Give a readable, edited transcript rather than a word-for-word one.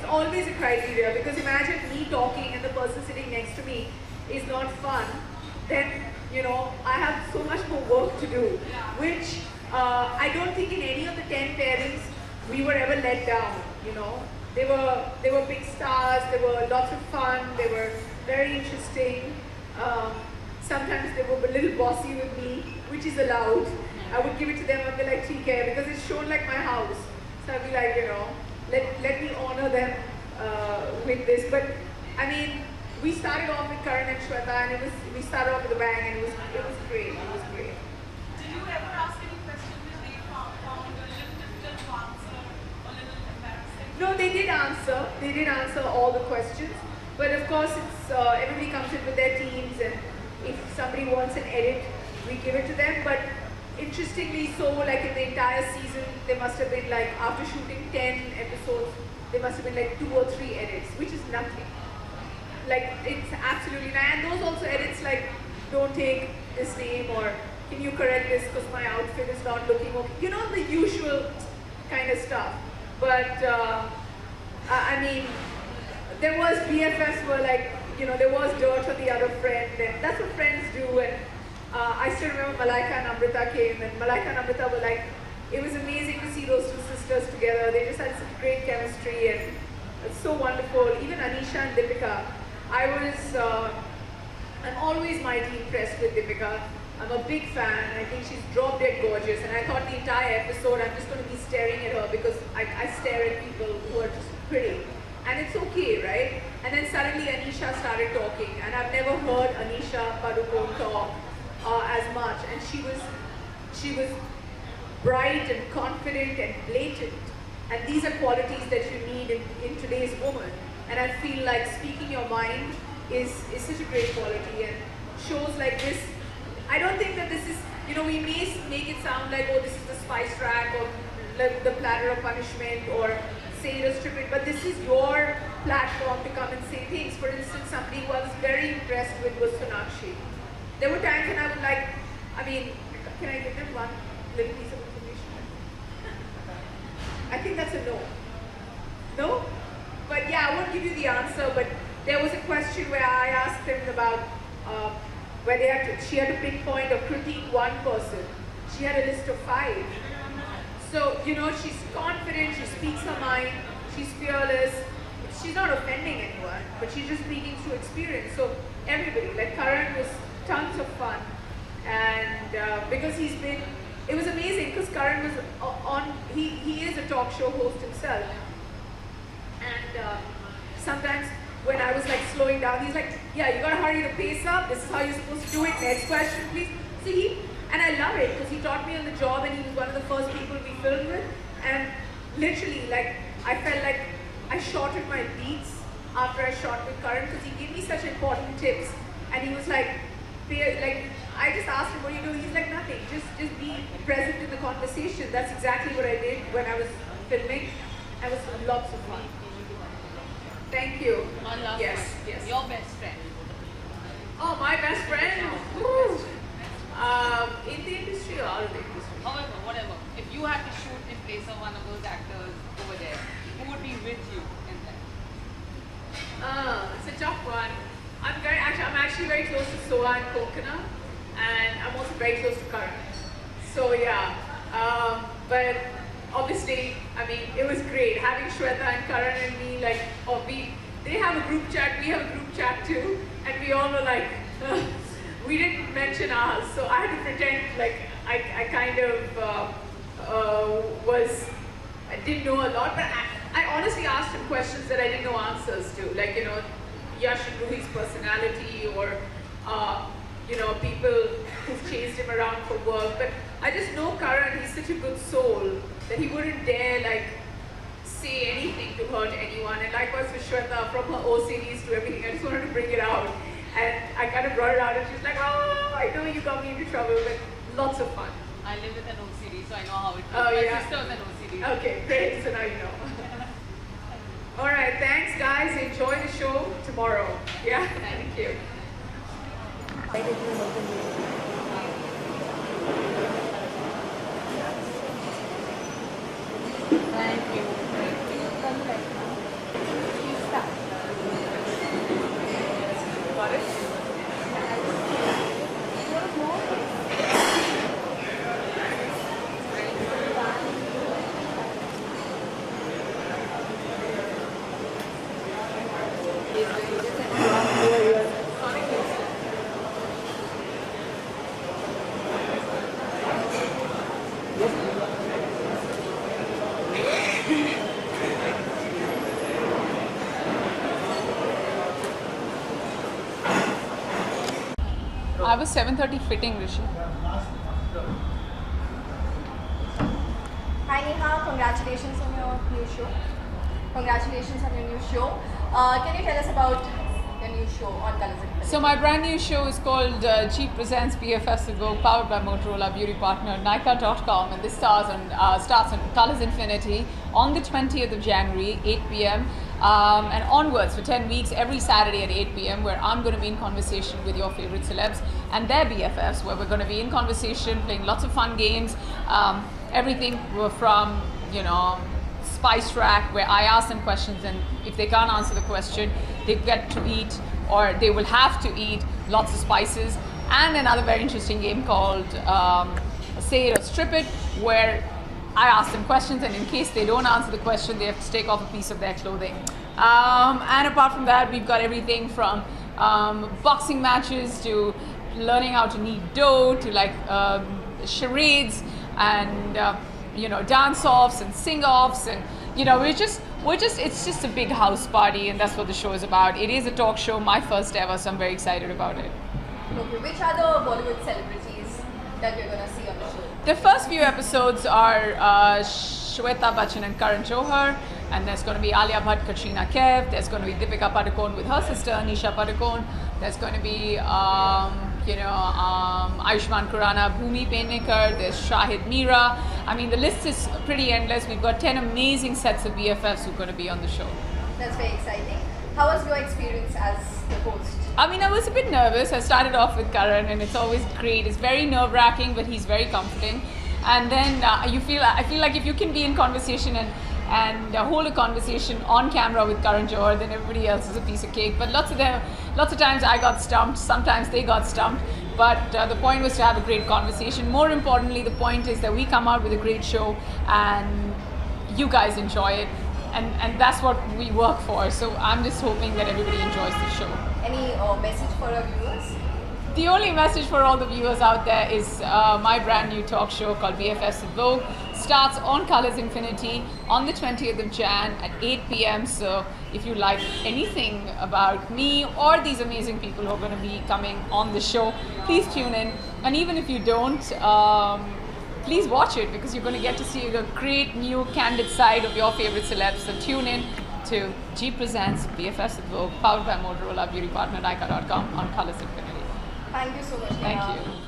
always a criteria, because imagine me talking and the person sitting next to me is not fun, then, you know, I have so much more work to do, which I don't think in any of the 10 pairings we were ever let down, you know. They were big stars, they were lots of fun, they were very interesting. Sometimes they were a little bossy with me, which is allowed. I would give it to them and be like, TK, because it's shown like my house. So I'd be like, you know, let me honor them with this. But I mean, we started off with Karan and Shweta, and we started off with a bang, and it was great. It was great. Did you ever ask any questions that they found a little difficult to answer, a little embarrassing? No, they did answer. They did answer all the questions. But of course, it's everybody comes in with their teams, and if somebody wants an edit, we give it to them. But interestingly, so like in the entire season, there must have been like, after shooting 10 episodes, there must have been like 2 or 3 edits, which is nothing. Like, it's absolutely nice. And those also edits like, don't take this name, or can you correct this because my outfit is not looking okay. You know, the usual kind of stuff. But I mean, there was BFFs were like, you know, there was dirt on the other friend, and that's what friends do. And I still remember Malaika and Amrita came, and Malaika and Amrita were like, it was amazing to see those two sisters together. They just had such great chemistry, and it's so wonderful. Even Anisha and Deepika, I'm always mightily impressed with Deepika. I'm a big fan. I think she's drop dead gorgeous, and I thought the entire episode I'm just going to be staring at her, because I stare at people who are just pretty. And it's okay, right? And then suddenly Anisha started talking, and I've never heard Anisha Padukone talk as much. And she was bright and confident and blatant. And these are qualities that you need in today's woman. And I feel like speaking your mind is such a great quality. And shows like this, I don't think that this is, you know, we may make it sound like, oh, this is the spice rack, or like the platter of punishment, or say it or strip it, but this is your platform to come and say things. For instance, somebody who I was very impressed with was Sonakshi. There were times when I would like, I mean, can I give them one little piece of information? I think that's a no. No? But yeah, I won't give you the answer, but there was a question where I asked them about where she had to pinpoint or critique one person. She had a list of 5. So, you know, she's confident, she speaks her mind, she's fearless. She's not offending anyone, but she's just speaking through experience. So everybody, like Karan was tons of fun. And because it was amazing because Karan was he is a talk show host himself. And sometimes when I was like slowing down, he's like, yeah, you gotta hurry the pace up, this is how you're supposed to do it, next question please. So and I love it because he taught me on the job, and he was one of the first people we filmed with. And literally, like, I felt like I shorted my beats after I shot with Karan, because he gave me such important tips. And he was like, I just asked him, what do you do? He's like, nothing, just be present in the conversation. That's exactly what I did when I was filming. It was lots of fun. Thank you. One last yes, one. yes. Your best friend. Oh, my best friend? Woo. In the industry or out of the industry? However, whatever. If you had to shoot in place of one of those actors over there, who would be with you in that? It's a tough one. I'm actually very close to Soha and Kokana, and I'm also very close to Karan. So yeah, but obviously, I mean, it was great having Shweta and Karan and me. Like, they have a group chat, we have a group chat too, and we all were like. We didn't mention ours, so I had to pretend like I kind of I didn't know a lot, but I honestly asked him questions that I didn't know answers to, like, you know, Yash and Ruhi's personality, or you know, people who've chased him around for work. But I just know Karan, he's such a good soul that he wouldn't dare like say anything to hurt anyone. And likewise with Shweta, from her O series to everything, I just wanted to bring it out. And I kind of brought it out, and she's like, oh, I know you got me into trouble, but lots of fun. I live with an OCD, so I know how it feels. Oh, My yeah. sister was an OCD. Okay, great, so now you know. All right, thanks guys, enjoy the show tomorrow. Yeah, thank you. Thank you. That was 7:30 fitting, Rishi. Hi Neha, congratulations on your new show. Congratulations on your new show. Can you tell us about your new show on Colors and Films? So my brand new show is called Jeep Presents BFFS with Vogue, powered by Motorola, beauty partner Nykaa.com, and this starts on Colors Infinity on the 20th of January, 8 p.m. And onwards for 10 weeks, every Saturday at 8 p.m., where I'm going to be in conversation with your favorite celebs and their BFFs, where we're going to be in conversation, playing lots of fun games, everything from, Spice Rack, where I ask them questions, and if they can't answer the question, they get to eat, or they will have to eat, lots of spices. And another very interesting game called Say It or Strip It, where I ask them questions, and in case they don't answer the question, they have to take off a piece of their clothing. And apart from that, we've got everything from boxing matches to learning how to knead dough to charades and dance-offs and sing-offs, and it's just a big house party, and that's what the show is about. It is a talk show, my first ever, so I'm very excited about it. Okay, which are the Bollywood celebrities that we're going to see on the show? The first few episodes are Shweta Bachchan and Karan Johar, and there's going to be Alia Bhatt, Katrina Kaif, there's going to be Deepika Padukone with her sister Nisha Padukone, there's going to be Ayushmann Khurrana, Bhumi Pednekar, there's Shahid Meera. I mean, the list is pretty endless. We've got 10 amazing sets of BFFs who are going to be on the show. That's very exciting. How was your experience as the host? I mean, I was a bit nervous. I started off with Karan, and it's always great. It's very nerve-wracking, but he's very comforting. And then I feel like if you can be in conversation and hold a conversation on camera with Karan Johar, then everybody else is a piece of cake. But lots of times I got stumped, sometimes they got stumped. But the point was to have a great conversation. More importantly, the point is that we come out with a great show and you guys enjoy it. And that's what we work for. So I'm just hoping that everybody enjoys the show. Any message for our viewers? The only message for all the viewers out there is my brand new talk show called BFFS with Vogue starts on Colors Infinity on the 20th of Jan at 8 p.m. So if you like anything about me or these amazing people who are going to be coming on the show, please tune in. And even if you don't, please watch it, because you're going to get to see a great new candid side of your favorite celebs. So tune in to Jeep Presents BFFS with Vogue, powered by Motorola, beauty partner Nykaa.com on Colors Infinity. Thank you so much, Neha. Thank you.